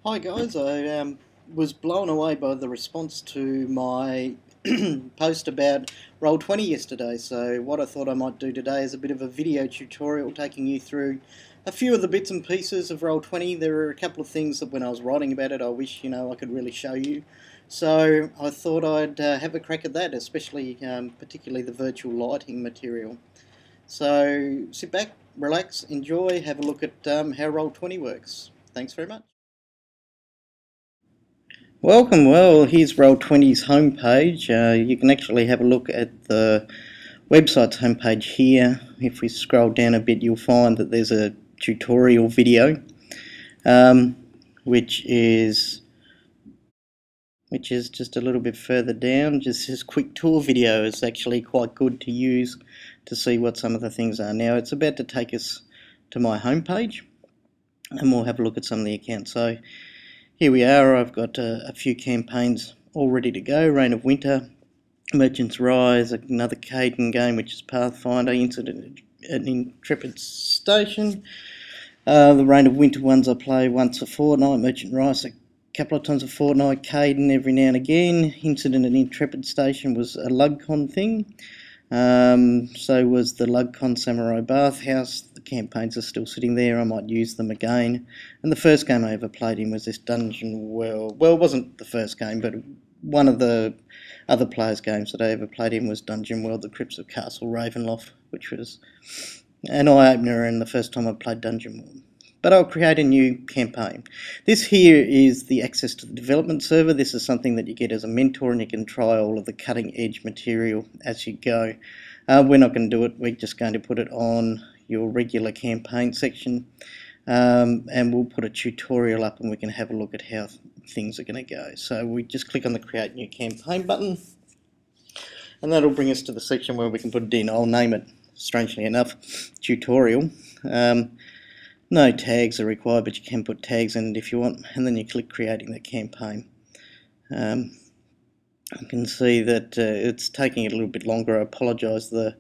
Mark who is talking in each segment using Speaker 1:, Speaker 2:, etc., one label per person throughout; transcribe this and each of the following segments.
Speaker 1: Hi guys, I was blown away by the response to my post about Roll20 yesterday. So what I thought I might do today is a bit of a video tutorial taking you through a few of the bits and pieces of Roll20. There are a couple of things that when I was writing about it I wish I could really show you. So I thought I'd have a crack at that, especially particularly the virtual lighting material. So sit back, relax, enjoy, have a look at how Roll20 works. Thanks very much. Welcome. Well, here's Roll20's homepage. You can actually have a look at the website's homepage here. If we scroll down a bit, you'll find that there's a tutorial video, um, which is just a little bit further down. Just this quick tour video is actually quite good to use to see what some of the things are. Now it's about to take us to my homepage, and we'll have a look at some of the accounts. So here we are. I've got a few campaigns all ready to go. Reign of Winter, Merchant's Rise, another Caden game which is Pathfinder, Incident at Intrepid Station. The Reign of Winter ones I play once a fortnight, Merchant Rise a couple of times a fortnight, Caden every now and again. Incident at Intrepid Station was a LugCon thing. So was the LugCon Samurai Bathhouse. The campaigns are still sitting there. I might use them again. And the first game I ever played in was this Dungeon World. Well, it wasn't the first game, but one of the other players' games that I ever played in was Dungeon World, The Crypts of Castle Ravenloft, which was an eye-opener and the first time I played Dungeon World. But I'll create a new campaign. This here is the access to the development server. This is something that you get as a mentor, and you can try all of the cutting edge material as you go. We're not going to do it. We're just going to put it on your regular campaign section, and we'll put a tutorial up and we can have a look at how things are going to go. So we just click on the create new campaign button, and that'll bring us to the section where we can put it in. I'll name it, strangely enough, tutorial. No tags are required, but you can put tags in it if you want, and then you click creating the campaign. You can see that it's taking it a little bit longer. I apologise, the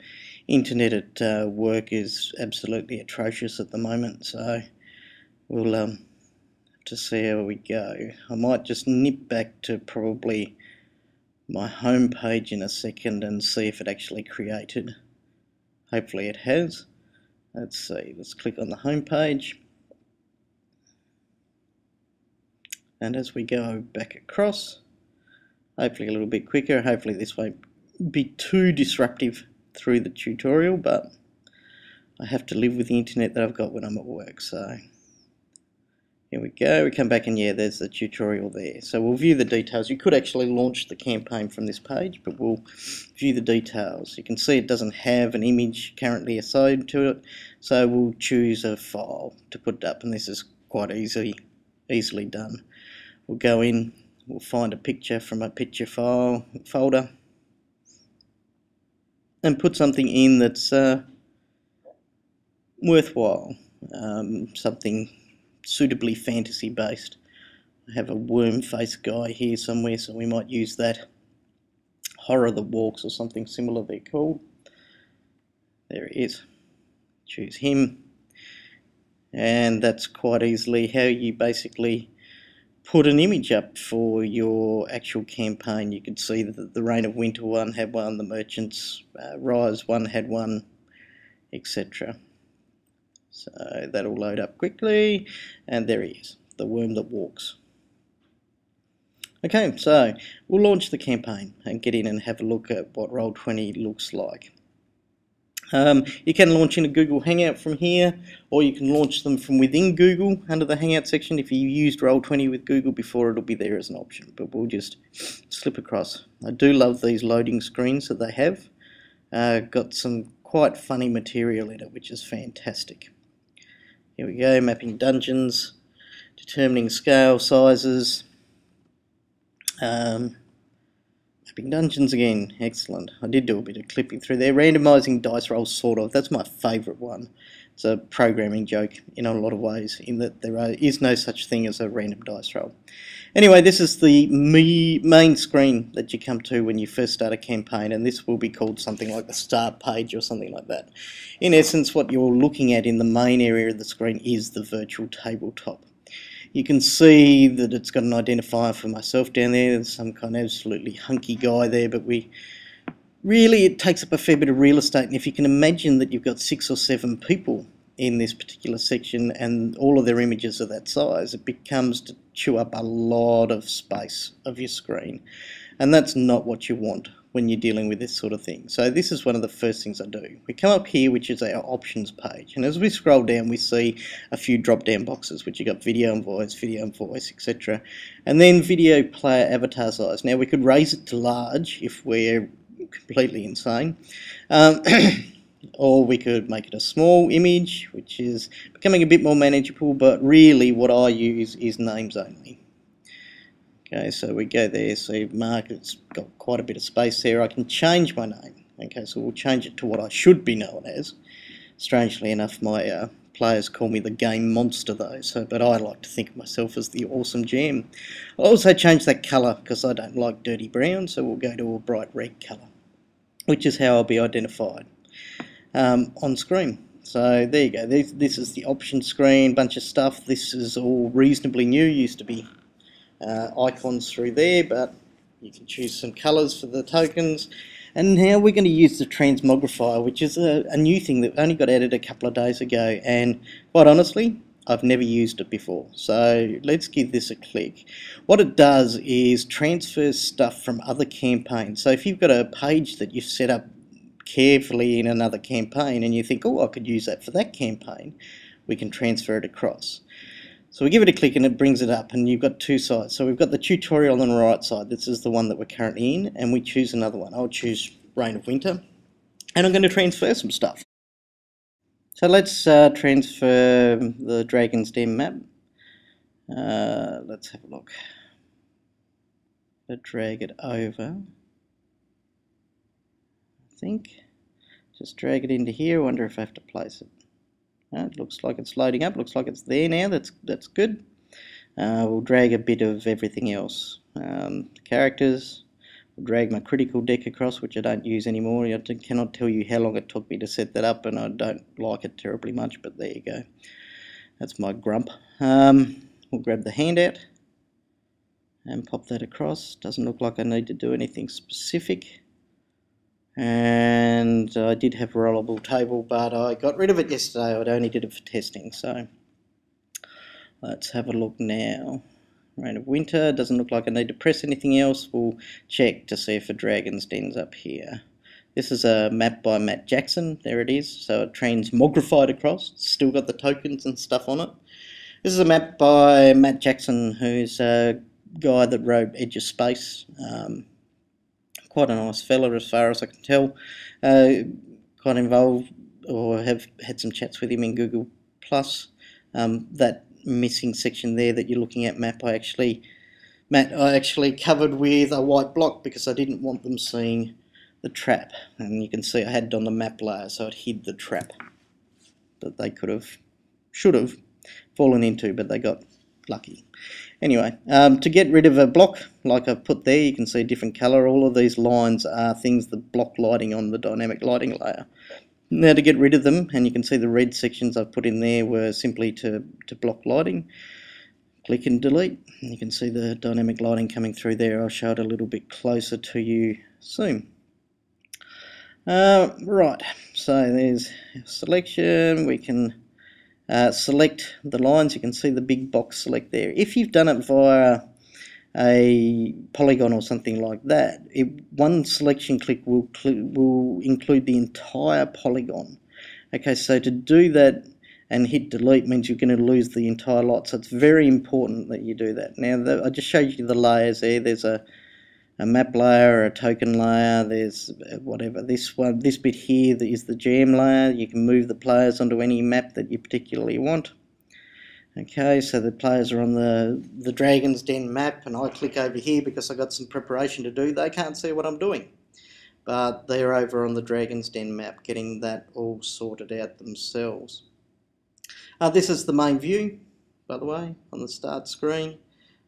Speaker 1: internet at work is absolutely atrocious at the moment, so we'll have to see how we go. I might just nip back to probably my home page in a second and see if it actually created. Hopefully it has. Let's see, let's click on the home page, and as we go back across, hopefully a little bit quicker, hopefully this won't be too disruptive through the tutorial, but I have to live with the internet that I've got when I'm at work. So here we go, we come back and yeah, there's the tutorial there. So we'll view the details. You could actually launch the campaign from this page, but we'll view the details. You can see it doesn't have an image currently assigned to it, so we'll choose a file to put it up, and this is quite easily done. We'll go in, we'll find a picture from a picture file folder and put something in that's worthwhile, something suitably fantasy based. I have a worm face guy here somewhere, so we might use that. Horror that Walks or something similar they're called. There he is. Choose him, and that's quite easily how you basically put an image up for your actual campaign. You could see that the Reign of Winter one had one, the Merchant's Rise one had one, etc. So that'll load up quickly, and there he is, the worm that walks. Okay, so we'll launch the campaign and get in and have a look at what Roll20 looks like. You can launch in a Google Hangout from here, or you can launch them from within Google under the Hangout section. If you used Roll20 with Google before, it'll be there as an option, but we'll just slip across. I do love these loading screens that they have. Got some quite funny material in it, which is fantastic. Here we go, mapping dungeons, determining scale sizes, mapping dungeons again, excellent. I did do a bit of clipping through there. Randomising dice rolls, sort of, that's my favourite one. It's a programming joke in a lot of ways, in that there is no such thing as a random dice roll. Anyway, this is the main screen that you come to when you first start a campaign, and this will be called something like the start page or something like that. In essence, what you're looking at in the main area of the screen is the virtual tabletop. You can see that it's got an identifier for myself down there. There's some kind of absolutely hunky guy there, but it takes up a fair bit of real estate. And if you can imagine that you've got 6 or 7 people in this particular section and all of their images are that size, it becomes to chew up a lot of space of your screen, and that's not what you want when you're dealing with this sort of thing. So this is one of the first things I do. We come up here, which is our options page, and as we scroll down we see a few drop down boxes which you got video and voice, etc., and then video player avatar size. Now we could raise it to large if we're completely insane, or we could make it a small image, which is becoming a bit more manageable, but really what I use is names only. Okay, so we go there, so Mark, it's got quite a bit of space there. I can change my name. Okay, so we'll change it to what I should be known as. Strangely enough, my players call me the game monster though, but I like to think of myself as the awesome gem. I'll also change that colour because I don't like dirty brown, so we'll go to a bright red colour, which is how I'll be identified on screen. So there you go, this is the option screen, bunch of stuff. This is all reasonably new, used to be icons through there, but you can choose some colours for the tokens. And now we're going to use the transmogrifier, which is a new thing that only got added a couple of days ago, and quite honestly I've never used it before, so let's give this a click. What it does is transfers stuff from other campaigns. So if you've got a page that you've set up carefully in another campaign and you think, oh, I could use that for that campaign, we can transfer it across. So we give it a click and it brings it up, and you've got 2 sides. So we've got the tutorial on the right side. This is the one that we're currently in, and we choose another one. I'll choose Reign of Winter, and I'm going to transfer some stuff. So let's transfer the Dragon's Den map. Let's have a look. Let's drag it over. I think. Just drag it into here. I wonder if I have to place it. It looks like it's loading up. Looks like it's there now. That's good. We'll drag a bit of everything else. The characters. We'll drag my critical deck across, which I don't use anymore. I cannot tell you how long it took me to set that up, and I don't like it terribly much, but there you go. That's my grump. We'll grab the handout and pop that across. Doesn't look like I need to do anything specific. And I did have a rollable table, but I got rid of it yesterday. I only did it for testing, so let's have a look now. Reign of Winter, doesn't look like I need to press anything else. We'll check to see if a Dragon's Den's up here. This is a map by Matt Jackson, there it is, so it transmogrified across. It's still got the tokens and stuff on it. This is a map by Matt Jackson, who's a guy that wrote Edge of Space. Quite a nice fella as far as I can tell. Quite involved, or have had some chats with him in Google+. That missing section there that you're looking at, Matt, I actually covered with a white block because I didn't want them seeing the trap. And you can see I had it on the map layer, so it hid the trap that they should have fallen into, but they got lucky. Anyway, to get rid of a block, like I've put there, you can see a different colour. All of these lines are things that block lighting on the dynamic lighting layer. Now to get rid of them, and you can see the red sections I've put in there were simply to block lighting. Click and delete. You can see the dynamic lighting coming through there. I'll show it a little bit closer to you soon. Right, so there's selection. We can select the lines. You can see the big box select there. If you've done it via a polygon or something like that, one selection click will include the entire polygon. Okay, so to do that and hit delete means you're going to lose the entire lot, so it's very important that you do that. Now I just showed you the layers there. There's a map layer, a token layer, there's whatever. This bit here is the jam layer. You can move the players onto any map that you particularly want. Okay, so the players are on the Dragon's Den map, and I click over here because I got some preparation to do. They can't see what I'm doing, but they're over on the Dragon's Den map getting that all sorted out themselves. This is the main view, by the way, on the start screen.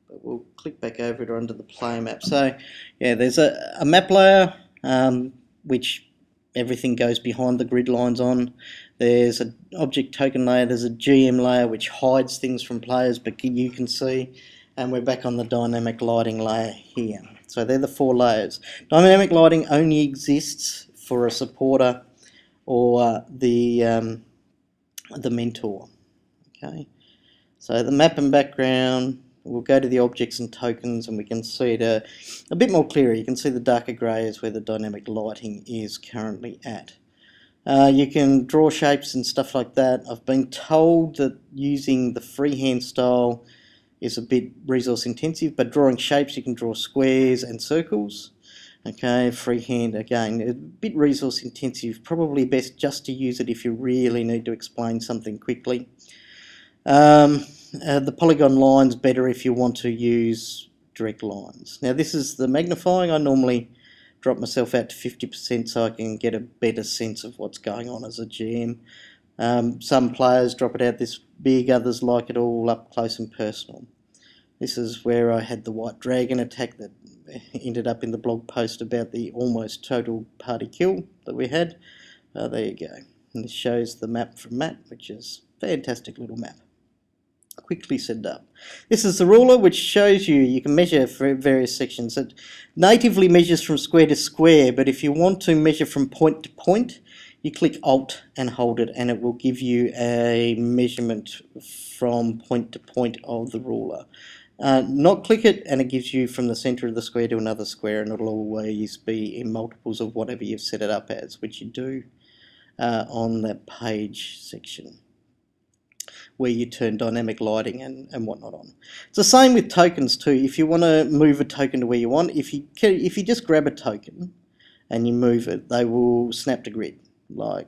Speaker 1: But we'll click back over it onto the player map. So yeah, there's a map layer which everything goes behind the grid lines on. There's an object token layer, there's a GM layer which hides things from players, but you can see, and we're back on the dynamic lighting layer here. So they're the 4 layers. Dynamic lighting only exists for a supporter or the mentor. Okay, so the map and background, we'll go to the objects and tokens and we can see it a bit more clearer. You can see the darker grey is where the dynamic lighting is currently at. You can draw shapes and stuff like that. I've been told that using the freehand style is a bit resource intensive, but drawing shapes, you can draw squares and circles. Okay, freehand, again, a bit resource intensive, probably best just to use it if you really need to explain something quickly. The polygon line's better if you want to use direct lines. Now this is the magnifying. I normally drop myself out to 50% so I can get a better sense of what's going on as a GM. Some players drop it out this big, others like it all up close and personal. This is where I had the white dragon attack that ended up in the blog post about the almost total party kill that we had. There you go. And this shows the map from Matt, which is a fantastic little map. Quickly set up. This is the ruler, which shows you can measure for various sections. It natively measures from square to square, but if you want to measure from point to point, you click Alt and hold it, and it will give you a measurement from point to point of the ruler. Not click it, and it gives you from the center of the square to another square, and it'll always be in multiples of whatever you've set it up as, which you do on that page section, where you turn dynamic lighting and whatnot on. It's the same with tokens too. If you want to move a token to where you want, if you just grab a token and you move it, they will snap to grid, like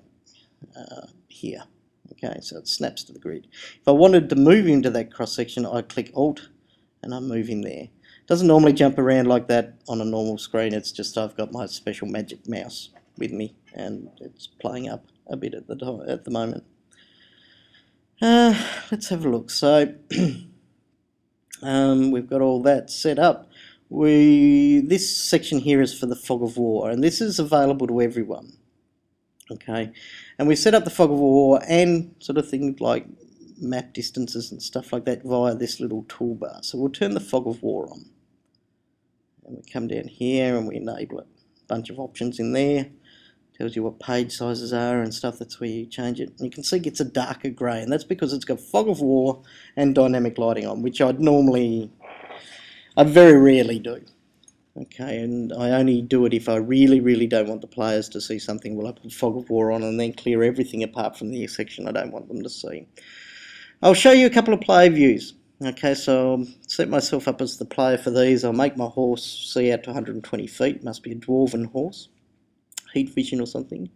Speaker 1: here. Okay, so it snaps to the grid. If I wanted to move into that cross section, I click Alt and I move in there. It doesn't normally jump around like that on a normal screen. It's just I've got my special magic mouse with me and it's playing up a bit at the moment. Let's have a look. So we've got all that set up. This section here is for the fog of war, and this is available to everyone. Okay, and we set up the fog of war and sort of things like map distances and stuff like that via this little toolbar. So we'll turn the fog of war on, and we come down here and we enable it. A bunch of options in there. Tells you what page sizes are and stuff. That's where you change it. And you can see it gets a darker grey, and that's because it's got fog of war and dynamic lighting on, which I very rarely do. Okay, and I only do it if I really don't want the players to see something. Well, I put fog of war on and then clear everything apart from the section I don't want them to see. I'll show you a couple of player views. Okay, so I'll set myself up as the player for these. I'll make my horse see out to 120 feet. Must be a dwarven horse. Heat vision or something,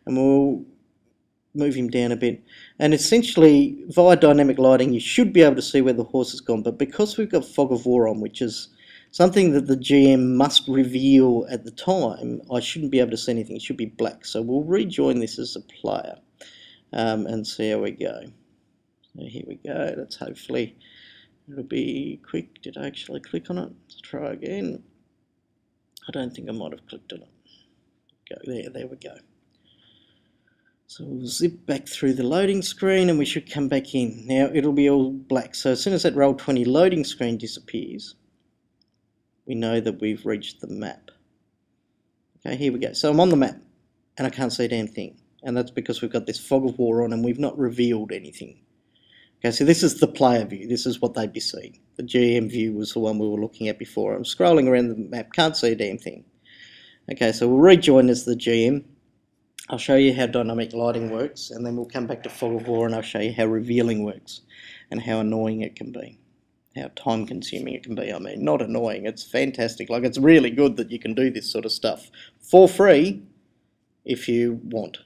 Speaker 1: and we'll move him down a bit, and essentially via dynamic lighting you should be able to see where the horse has gone, but because we've got fog of war on, which is something that the GM must reveal at the time, I shouldn't be able to see anything. It should be black, so we'll rejoin this as a player and see how we go. So here we go. Let's hopefully it'll be quick. Did I actually click on it? Let's try again. I don't think I might have clicked on it. There we go. So we'll zip back through the loading screen and we should come back in. Now it'll be all black, so as soon as that Roll20 loading screen disappears, we know that we've reached the map. Okay, here we go. So I'm on the map and I can't see a damn thing, and that's because we've got this fog of war on and we've not revealed anything. Okay, so this is the player view. This is what they'd be seeing. The GM view was the one we were looking at before. I'm scrolling around the map, can't see a damn thing. Okay, so we'll rejoin as the GM. I'll show you how dynamic lighting works, and then we'll come back to fog of war and I'll show you how revealing works and how annoying it can be. How time consuming it can be. I mean, not annoying, it's fantastic. Like, it's really good that you can do this sort of stuff for free if you want.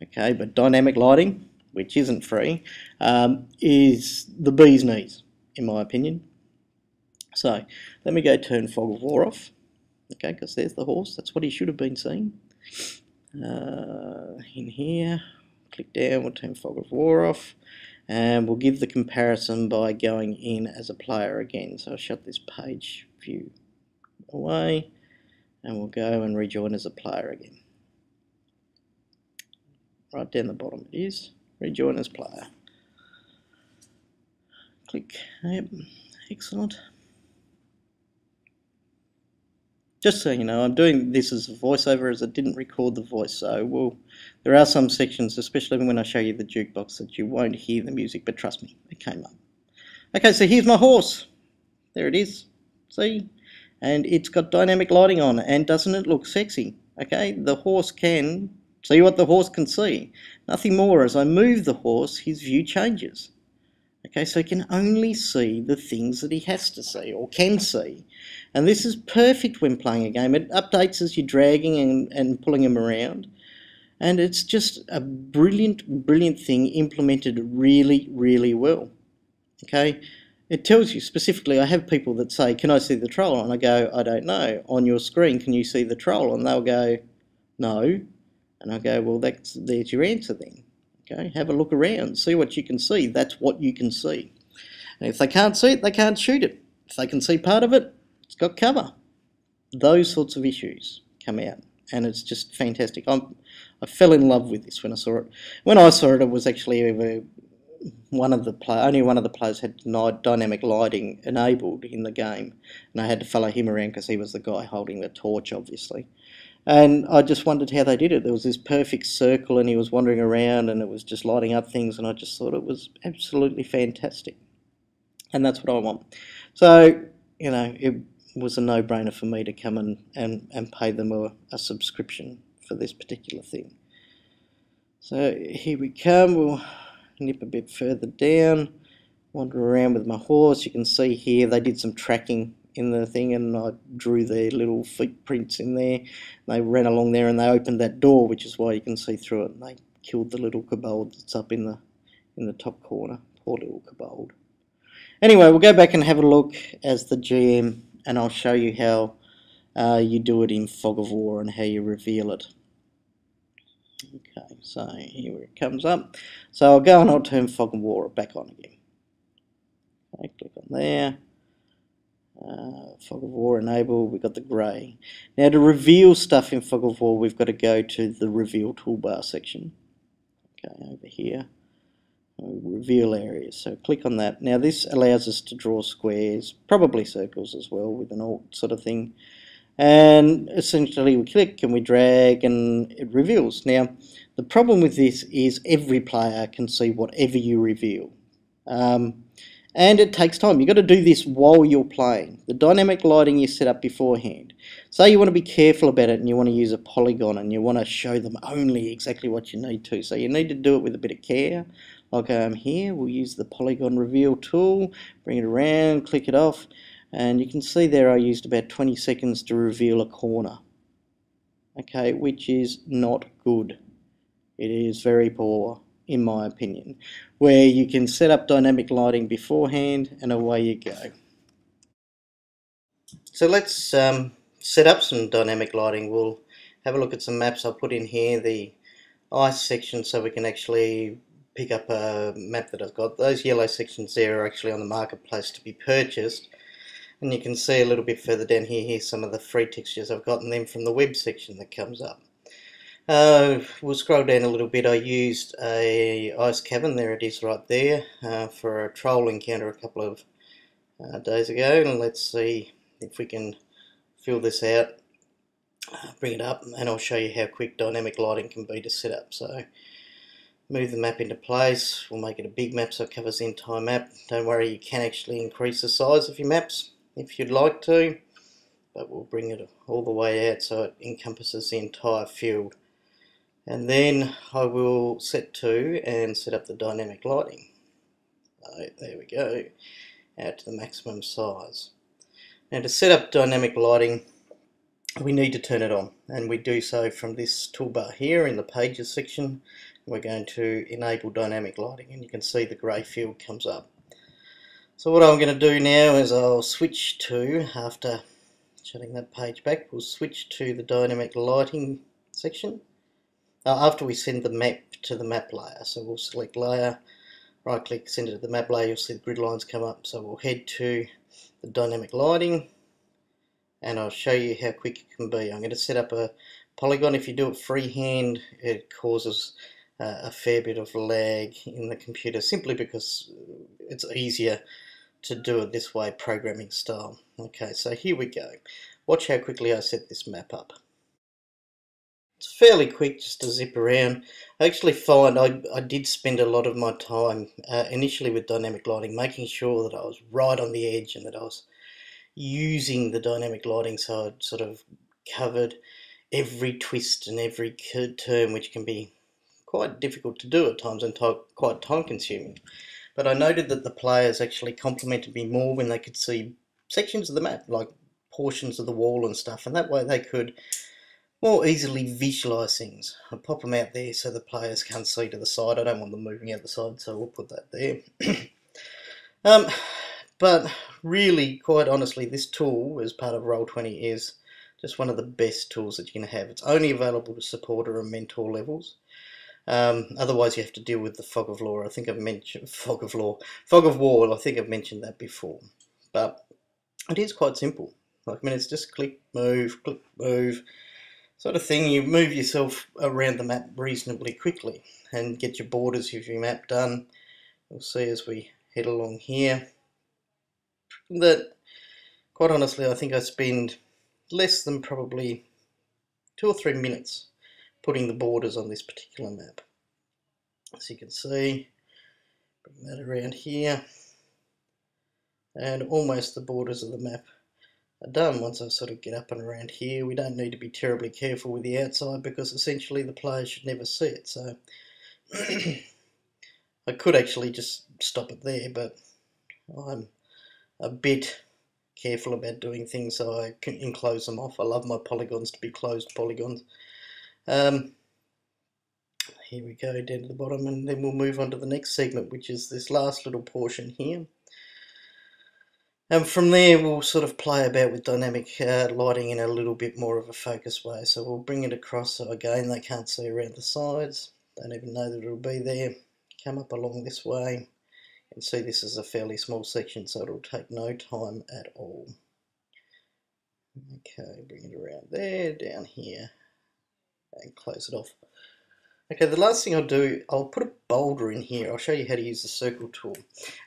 Speaker 1: Okay, but dynamic lighting, which isn't free, is the bee's knees, in my opinion. So, let me go turn fog of war off. Okay, because there's the horse. That's what he should have been seeing. In here, click down, we'll turn fog of war off, and we'll give the comparison by going in as a player again. So I'll shut this page view away, and we'll go and rejoin as a player again. right down the bottom it is. Rejoin as player. Click. Yep, excellent. Just so you know, I'm doing this as a voiceover as I didn't record the voice, so there are some sections, especially when I show you the jukebox, that you won't hear the music, but trust me, it came up. Okay, so here's my horse. There it is. See? And it's got dynamic lighting on, and doesn't it look sexy? Okay, the horse can see what the horse can see. Nothing more. As I move the horse, his view changes. Okay, so he can only see the things that he has to see or can see. And this is perfect when playing a game. It updates as you're dragging and pulling him around. And it's just a brilliant, brilliant thing implemented really, really well. Okay, it tells you specifically. I have people that say, can I see the troll? And I go, I don't know. On your screen, can you see the troll? And they'll go, no. And I go, well, there's your answer then. Okay, have a look around, see what you can see. That's what you can see. And if they can't see it, they can't shoot it. If they can see part of it, it's got cover. Those sorts of issues come out, and it's just fantastic. I fell in love with this when I saw it. When I saw it, it was actually only one of the players had dynamic lighting enabled in the game, and I had to follow him around because he was the guy holding the torch, obviously. And I just wondered how they did it. There was this perfect circle and he was wandering around and it was just lighting up things, and I just thought it was absolutely fantastic. And that's what I want. So, you know, it was a no-brainer for me to come and pay them a subscription for this particular thing. So here we come. We'll nip a bit further down, wander around with my horse. You can see here they did some tracking in the thing, and I drew their little feet prints in there. They ran along there and they opened that door, which is why you can see through it, and they killed the little kobold that's up in the top corner. Poor little kobold. Anyway, we'll go back and have a look as the GM, and I'll show you how you do it in Fog of War and how you reveal it. Okay, so here it comes up. So I'll go and I'll turn Fog of War back on again. Okay, click on there. Fog of War enable, we've got the grey. Now to reveal stuff in Fog of War, we've got to go to the reveal toolbar section. Okay, over here, reveal areas, so click on that. Now this allows us to draw squares, probably circles as well, with an alt sort of thing. And essentially we click and we drag and it reveals. Now the problem with this is every player can see whatever you reveal. And it takes time. You've got to do this while you're playing. The dynamic lighting you set up beforehand. Say you want to be careful about it and you want to use a polygon and you want to show them only exactly what you need to. So you need to do it with a bit of care. Like here, we'll use the polygon reveal tool, bring it around, click it off, and you can see there I used about 20 seconds to reveal a corner. Okay, which is not good. It is very poor, in my opinion, where you can set up dynamic lighting beforehand and away you go. So let's set up some dynamic lighting. We'll have a look at some maps. I'll put in here the ice section so we can actually pick up a map that I've got. Those yellow sections there are actually on the marketplace to be purchased, and you can see a little bit further down here some of the free textures. I've gotten them from the web section that comes up. We'll scroll down a little bit. I used a ice cavern, there it is right there, for a troll encounter a couple of days ago, and let's see if we can fill this out, bring it up, and I'll show you how quick dynamic lighting can be to set up. So move the map into place, we'll make it a big map so it covers the entire map. Don't worry, you can actually increase the size of your maps if you'd like to, but we'll bring it all the way out so it encompasses the entire field. And then I will set to and set up the dynamic lighting. So there we go, out to the maximum size. Now to set up dynamic lighting, we need to turn it on, and we do so from this toolbar here in the pages section. We're going to enable dynamic lighting, and you can see the grey field comes up. So what I'm going to do now is I'll switch to, after shutting that page back, we'll switch to the dynamic lighting section. After we send the map to the map layer, so we'll select layer, right click, send it to the map layer, you'll see the grid lines come up. So we'll head to the dynamic lighting and I'll show you how quick it can be. I'm going to set up a polygon. If you do it freehand, it causes a fair bit of lag in the computer, simply because it's easier to do it this way, programming style. Okay, so here we go. Watch how quickly I set this map up. It's fairly quick just to zip around. I actually find I did spend a lot of my time initially with dynamic lighting, making sure that I was right on the edge and that I was using the dynamic lighting so I'd sort of covered every twist and every turn, which can be quite difficult to do at times and quite time consuming. But I noted that the players actually complimented me more when they could see sections of the map, like portions of the wall and stuff, and that way they could more easily visualise things. I'll pop them out there so the players can't see to the side. I don't want them moving out the side, so we'll put that there. But really, quite honestly, this tool as part of Roll20 is just one of the best tools that you can have. It's only available to supporter and mentor levels. Otherwise, you have to deal with the fog of law. I think I've mentioned fog of war. I think I've mentioned that before. But it is quite simple. Like, I mean, it's just click, move, sort of thing. You move yourself around the map reasonably quickly and get your borders of your map done. We'll see as we head along here that, quite honestly, I think I spend less than probably 2 or 3 minutes putting the borders on this particular map. As you can see, bring that around here, and almost the borders of the map are done. Once I sort of get up and around here, we don't need to be terribly careful with the outside because essentially the players should never see it. So I could actually just stop it there, but I'm a bit careful about doing things so I can enclose them off. I love my polygons to be closed polygons. Here we go down to the bottom, and then we'll move on to the next segment, which is this last little portion here. And from there we'll sort of play about with dynamic lighting in a little bit more of a focused way. So we'll bring it across so again they can't see around the sides, don't even know that it'll be there. Come up along this way and see this is a fairly small section, so it'll take no time at all. Okay, bring it around there, down here, and close it off. Okay, the last thing I'll do, I'll put a boulder in here. I'll show you how to use the circle tool.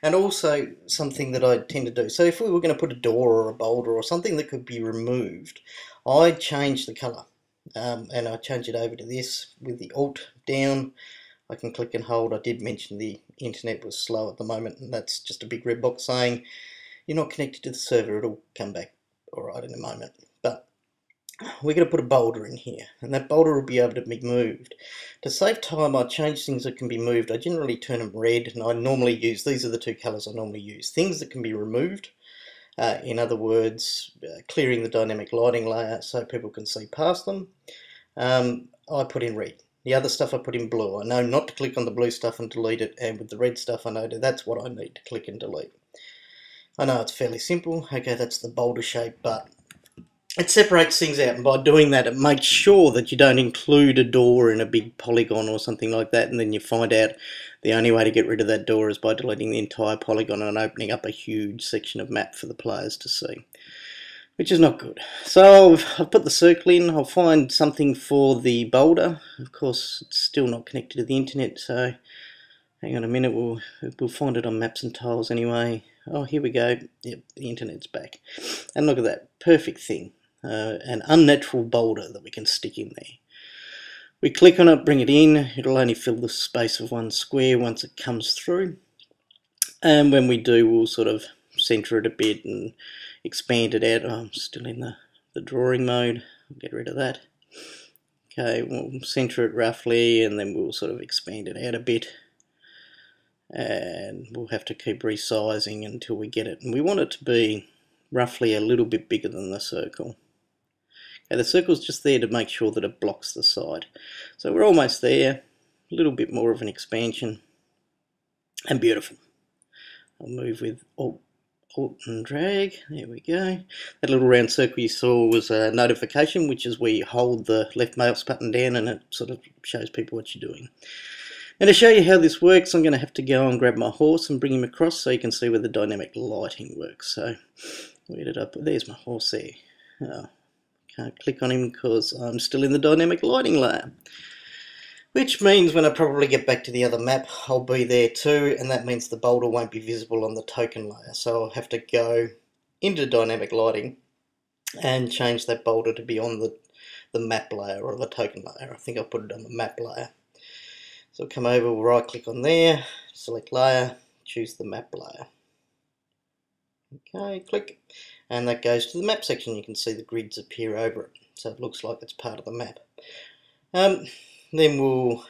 Speaker 1: And also something that I tend to do. So if we were going to put a door or a boulder or something that could be removed, I change the colour. And I change it over to this with the Alt down. I can click and hold. I did mention the internet was slow at the moment, and that's just a big red box saying you're not connected to the server. It'll come back alright in a moment. But we're going to put a boulder in here, and that boulder will be able to be moved. To save time, I change things that can be moved. I generally turn them red, and I normally use, these are the two colours I normally use. Things that can be removed, in other words, clearing the dynamic lighting layer so people can see past them, I put in red. The other stuff I put in blue. I know not to click on the blue stuff and delete it, and with the red stuff I know that's what I need to click and delete. I know it's fairly simple. Okay, that's the boulder shape, but it separates things out, and by doing that it makes sure that you don't include a door in a big polygon or something like that, and then you find out the only way to get rid of that door is by deleting the entire polygon and opening up a huge section of map for the players to see, which is not good. So I've put the circle in. I'll find something for the boulder. Of course, it's still not connected to the internet, so hang on a minute, we'll find it on Maps and Tiles anyway. Oh, here we go. Yep, the internet's back. And look at that, perfect thing. An unnatural boulder that we can stick in there. We click on it, bring it in. It'll only fill the space of one square once it comes through. And when we do, we'll sort of center it a bit and expand it out. Oh, I'm still in the drawing mode. I'll get rid of that. Okay, we'll center it roughly, and then we'll sort of expand it out a bit. And we'll have to keep resizing until we get it. And we want it to be roughly a little bit bigger than the circle. Okay, the circle's just there to make sure that it blocks the side. So we're almost there. A little bit more of an expansion. And beautiful. I'll move with Alt and drag. There we go. That little round circle you saw was a notification, which is where you hold the left mouse button down and it sort of shows people what you're doing. And to show you how this works, I'm going to have to go and grab my horse and bring him across so you can see where the dynamic lighting works. So, where did I put? There's my horse there. Oh, can't click on him because I'm still in the dynamic lighting layer. Which means when I probably get back to the other map, I'll be there too, and that means the boulder won't be visible on the token layer. So I'll have to go into dynamic lighting and change that boulder to be on the map layer or the token layer. I think I'll put it on the map layer. So I'll come over, we'll right click on there, select layer, choose the map layer. Okay, click, and that goes to the map section. You can see the grids appear over it, so it looks like it's part of the map. Then we'll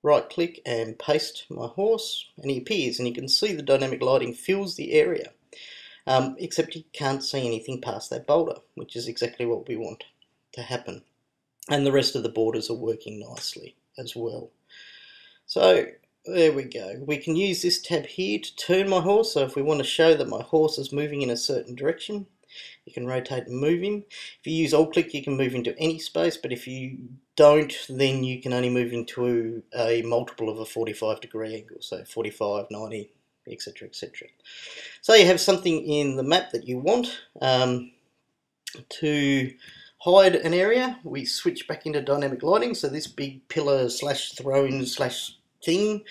Speaker 1: right click and paste my horse, and he appears, and you can see the dynamic lighting fills the area, except you can't see anything past that boulder, which is exactly what we want to happen. And the rest of the borders are working nicely as well. So there we go. We can use this tab here to turn my horse. So if we want to show that my horse is moving in a certain direction, you can rotate and move him. If you use alt click, you can move into any space, but if you don't, then you can only move into a multiple of a 45-degree angle, so 45, 90, etc, etc. So you have something in the map that you want. To hide an area, we switch back into dynamic lighting, so this big pillar slash throne slash thing,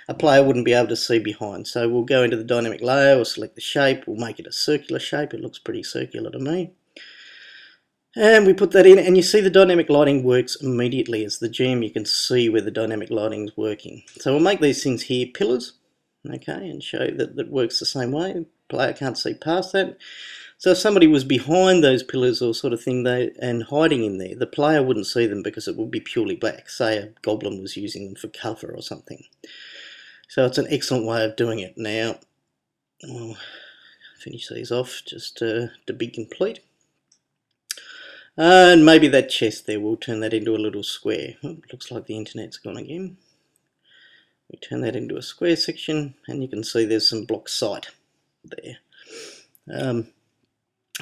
Speaker 1: a player wouldn't be able to see behind. So we'll go into the dynamic layer, we'll select the shape, we'll make it a circular shape. It looks pretty circular to me. And we put that in, and you see the dynamic lighting works immediately. As the GM, you can see where the dynamic lighting is working. So we'll make these things here pillars, okay, and show that that works the same way. The player can't see past that. So if somebody was behind those pillars or sort of thing and hiding in there, the player wouldn't see them because it would be purely black. Say a goblin was using them for cover or something. So it's an excellent way of doing it. Now, I'll finish these off just to be complete. And maybe that chest there, we'll turn that into a little square. Oh, looks like the internet's gone again. We turn that into a square section, and you can see there's some block sight there.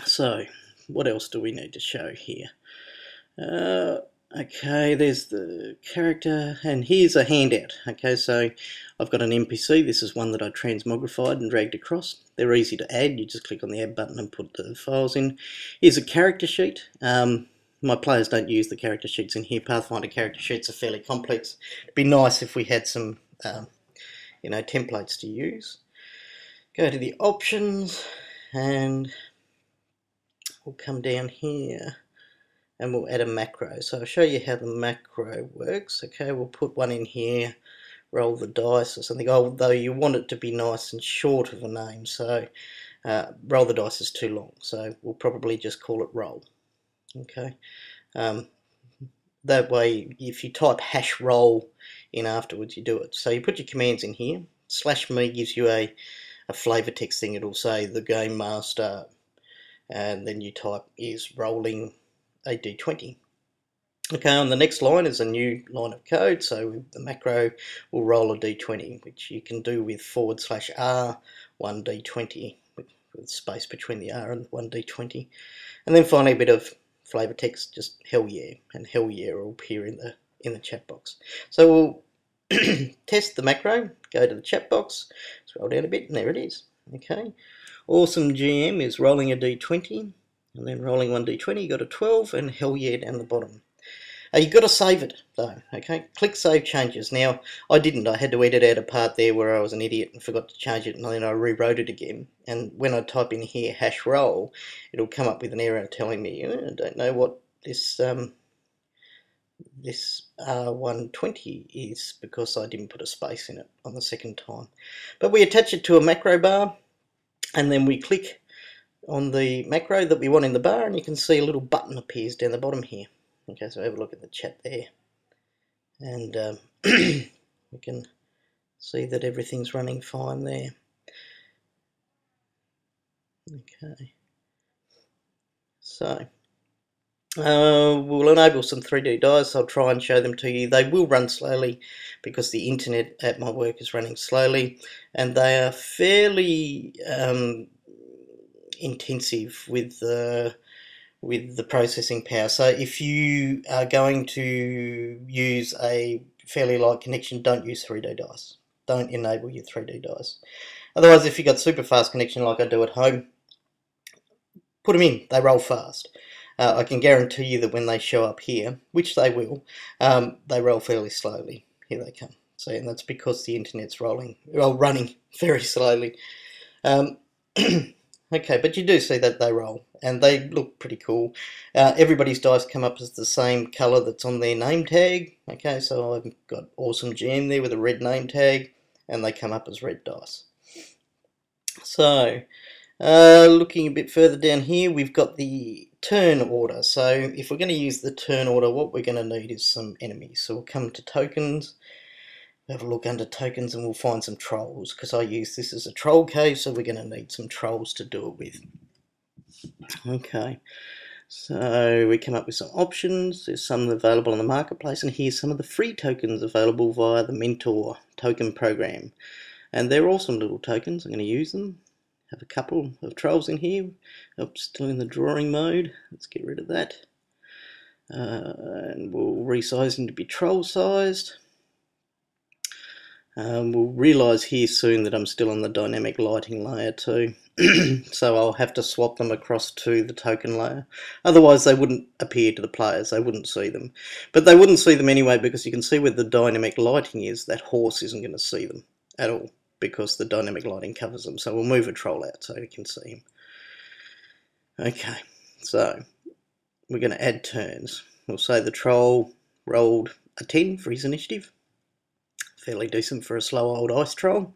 Speaker 1: So, what else do we need to show here? Okay, there's the character, and here's a handout. Okay, so I've got an NPC. This is one that I transmogrified and dragged across. They're easy to add. You just click on the add button and put the files in. Here's a character sheet. My players don't use the character sheets in here. Pathfinder character sheets are fairly complex. It'd be nice if we had some, templates to use. Go to the options, and we'll come down here and we'll add a macro. So I'll show you how the macro works. Okay, we'll put one in here, roll the dice or something, although you want it to be nice and short of a name. So roll the dice is too long, so we'll probably just call it roll. Okay, that way if you type hash roll in afterwards, you do it. So you put your commands in here. /me gives you a flavor text thing. It'll say the game master, and then you type is rolling a d20. Okay, on the next line is a new line of code, so the macro will roll a d20, which you can do with /r 1d20 with space between the r and 1d20, and then finally a bit of flavor text, just hell yeah, and hell yeah will appear in the chat box. So we'll test the macro, go to the chat box, scroll down a bit, and there it is. Okay, awesome GM is rolling a d20, and then rolling 1d20, you got a 12, and hell yeah down the bottom. You've got to save it though, okay? Click Save Changes. Now, I didn't. I had to edit out a part there where I was an idiot and forgot to change it, and then I rewrote it again. And when I type in here hash roll, it'll come up with an error telling me, I don't know what this R120 is, because I didn't put a space in it on the second time. But we attach it to a macro bar, and then we click on the macro that we want in the bar, and you can see a little button appears down the bottom here. Okay, so have a look at the chat there, and we can see that everything's running fine there. Okay, so we'll enable some 3D dice. I'll try and show them to you. They will run slowly because the internet at my work is running slowly, and they are fairly intensive with the processing power. So if you are going to use a fairly light connection, don't use 3D dice. Don't enable your 3D dice. Otherwise, if you've got super fast connection like I do at home, put them in. They roll fast. I can guarantee you that when they show up here, which they will, they roll fairly slowly. Here they come. See, and that's because the internet's running very slowly. Okay, but you do see that they roll, and they look pretty cool. Everybody's dice come up as the same colour that's on their name tag. Okay, so I've got Awesome Jam there with a red name tag, and they come up as red dice. So, looking a bit further down here, we've got the turn order. So if we're going to use the turn order, what we're going to need is some enemies. So we'll come to tokens, have a look under tokens, and we'll find some trolls, because I use this as a troll cave, so we're going to need some trolls to do it with. Okay, so we come up with some options. There's some available on the marketplace, and here's some of the free tokens available via the Mentor token program. And they're awesome little tokens. I'm going to use them. Have a couple of trolls in here. Oops, still in the drawing mode. Let's get rid of that. And we'll resize them to be troll sized. We'll realise here soon that I'm still on the dynamic lighting layer too. So I'll have to swap them across to the token layer. Otherwise they wouldn't appear to the players, they wouldn't see them. But they wouldn't see them anyway, because you can see where the dynamic lighting is, that horse isn't going to see them at all, because the dynamic lighting covers them. So we'll move a troll out so you can see him. Okay, so we're going to add turns. We'll say the troll rolled a 10 for his initiative. Fairly decent for a slow old ice troll.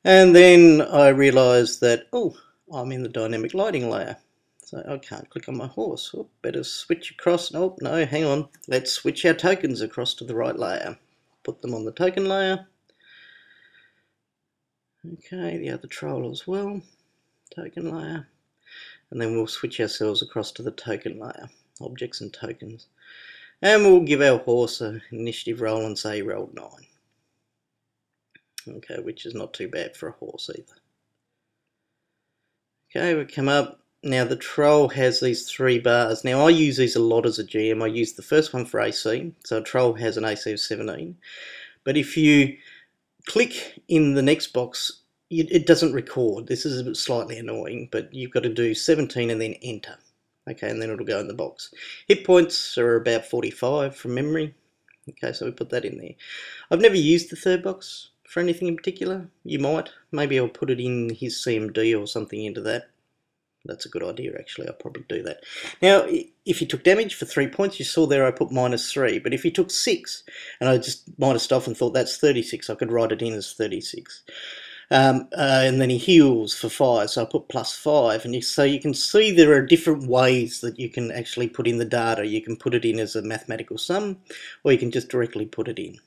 Speaker 1: And then I realised that, oh, I'm in the dynamic lighting layer. So I can't click on my horse. Oh, better switch across. Oh, no, hang on. Let's switch our tokens across to the right layer. Put them on the token layer. Okay, the other troll as well. Token layer. And then we'll switch ourselves across to the token layer. Objects and tokens. And we'll give our horse an initiative roll and say he rolled 9. Okay, which is not too bad for a horse either. Okay, we come up. Now the troll has these 3 bars. Now I use these a lot as a GM. I use the first one for AC. So a troll has an AC of 17. But if you click in the next box, it doesn't record. This is slightly annoying, but you've got to do 17 and then enter. Okay, and then it'll go in the box. Hit points are about 45 from memory. Okay, so we put that in there. I've never used the third box for anything in particular. You might. Maybe I'll put it in his CMD or something into that. That's a good idea, actually. I'll probably do that. Now, if he took damage for 3 points, you saw there I put -3. But if he took 6, and I just minused off and thought that's 36, I could write it in as 36. And then he heals for 5, so I put +5. And so you can see there are different ways that you can actually put in the data. You can put it in as a mathematical sum, or you can just directly put it in,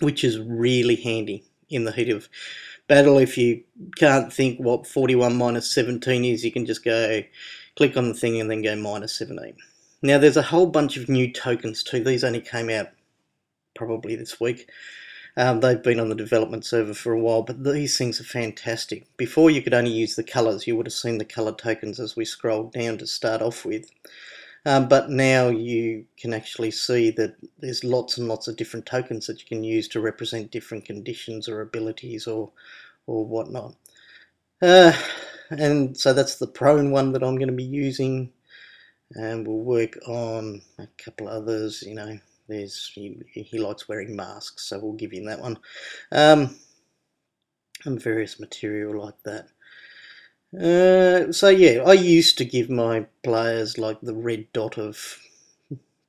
Speaker 1: which is really handy in the heat of battle. If you can't think what 41 minus 17 is, you can just go click on the thing and then go -17. Now there's a whole bunch of new tokens too. These only came out probably this week. They've been on the development server for a while, but these things are fantastic. Before you could only use the colours. You would have seen the colour tokens as we scrolled down to start off with. But now you can actually see that there's lots and lots of different tokens that you can use to represent different conditions or abilities or whatnot. And so that's the prone one that I'm going to be using, and we'll work on a couple others. You know, he likes wearing masks, so we'll give him that one, and various material like that. So yeah, I used to give my players like the red dot of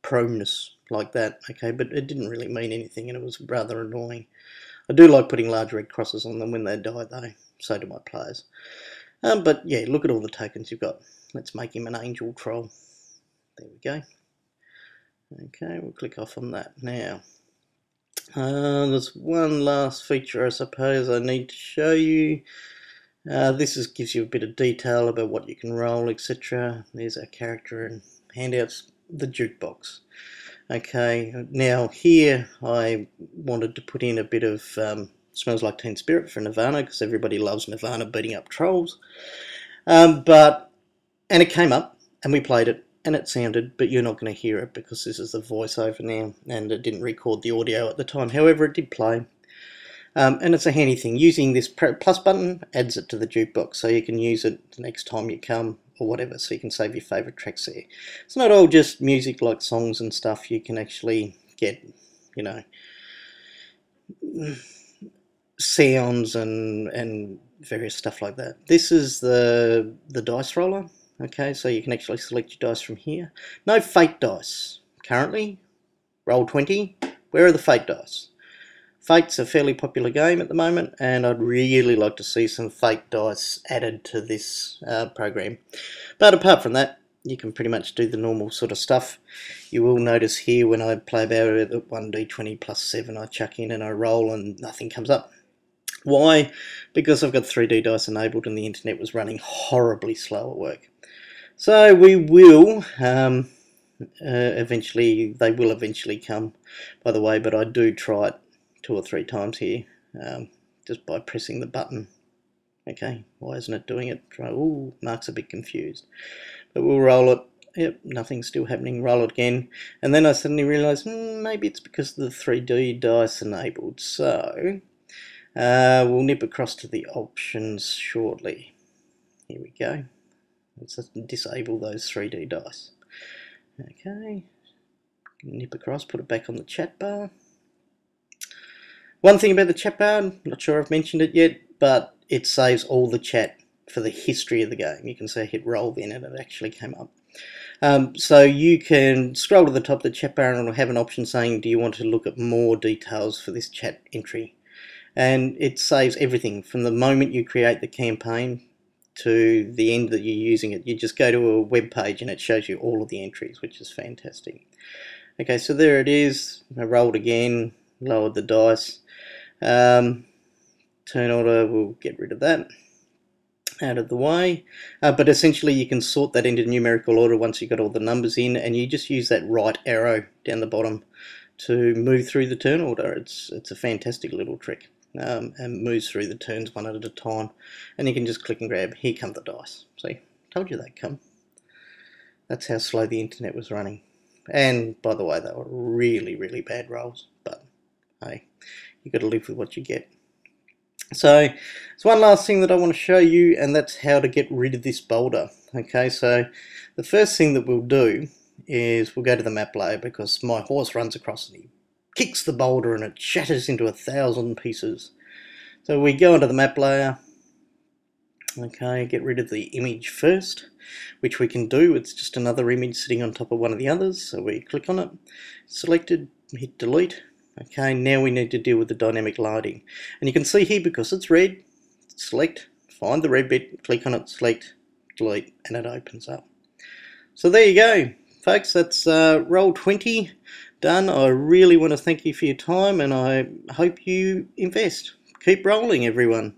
Speaker 1: proneness like that, okay, but it didn't really mean anything and it was rather annoying. I do like putting large red crosses on them when they die though, so do my players. But yeah, look at all the tokens you've got. Let's make him an angel troll. There we go. Okay, we'll click off on that now. There's one last feature I suppose I need to show you. This gives you a bit of detail about what you can roll, etc. There's our character and handouts, the jukebox. Okay, now here I wanted to put in a bit of Smells Like Teen Spirit for Nirvana, because everybody loves Nirvana beating up trolls. And it came up, and we played it, and it sounded, but you're not going to hear it because this is the voiceover now, and it didn't record the audio at the time. However, it did play. And it's a handy thing. Using this plus button adds it to the jukebox, so you can use it the next time you come, or whatever, so you can save your favourite tracks there. It's not all just music like songs and stuff. You can actually get, you know, sounds and various stuff like that. This is the dice roller. Okay, so you can actually select your dice from here. No fate dice currently. Roll 20. Where are the fate dice? Fate's a fairly popular game at the moment, and I'd really like to see some fate dice added to this program. But apart from that, you can pretty much do the normal sort of stuff. You will notice here when I play about it at 1d20 plus 7, I chuck in and I roll and nothing comes up. Why? Because I've got 3D dice enabled and the internet was running horribly slow at work. So we will eventually, they will eventually come, by the way, but I do try it 2 or 3 times here, just by pressing the button. Okay, why isn't it doing it? Ooh, Mark's a bit confused. But we'll roll it. Yep, nothing's still happening. Roll it again. And then I suddenly realised, maybe it's because of the 3D dice enabled. So, we'll nip across to the options shortly. Here we go. Let's disable those 3D dice. Okay, nip across, put it back on the chat bar. One thing about the chat bar, I'm not sure I've mentioned it yet, but it saves all the chat for the history of the game. You can say hit roll then and it actually came up. So you can scroll to the top of the chat bar and it'll have an option saying, do you want to look at more details for this chat entry? And it saves everything from the moment you create the campaign to the end that you're using it. You just go to a web page and it shows you all of the entries, which is fantastic. Okay, so there it is. I rolled again, lowered the dice. Turn order, we'll get rid of that out of the way. But essentially you can sort that into numerical order once you've got all the numbers in, and you just use that right arrow down the bottom to move through the turn order. It's a fantastic little trick. And moves through the turns one at a time, and you can just click and grab. Here come the dice. See, told you they'd come. That's how slow the internet was running. And by the way, they were really, really bad rolls, but hey, you've got to live with what you get. So there's one last thing that I want to show you, and that's how to get rid of this boulder. Okay, so the first thing that we'll do is we'll go to the map layer, because my horse runs across and he kicks the boulder and it shatters into 1,000 pieces. So we go into the map layer. Okay, get rid of the image first, which we can do. It's just another image sitting on top of one of the others. So we click on it, selected, hit delete. Okay, now we need to deal with the dynamic lighting. And you can see here, because it's red, select, find the red bit, click on it, select, delete, and it opens up. So there you go, folks. That's roll 20 done. I really want to thank you for your time, and I hope you invest. Keep rolling, everyone.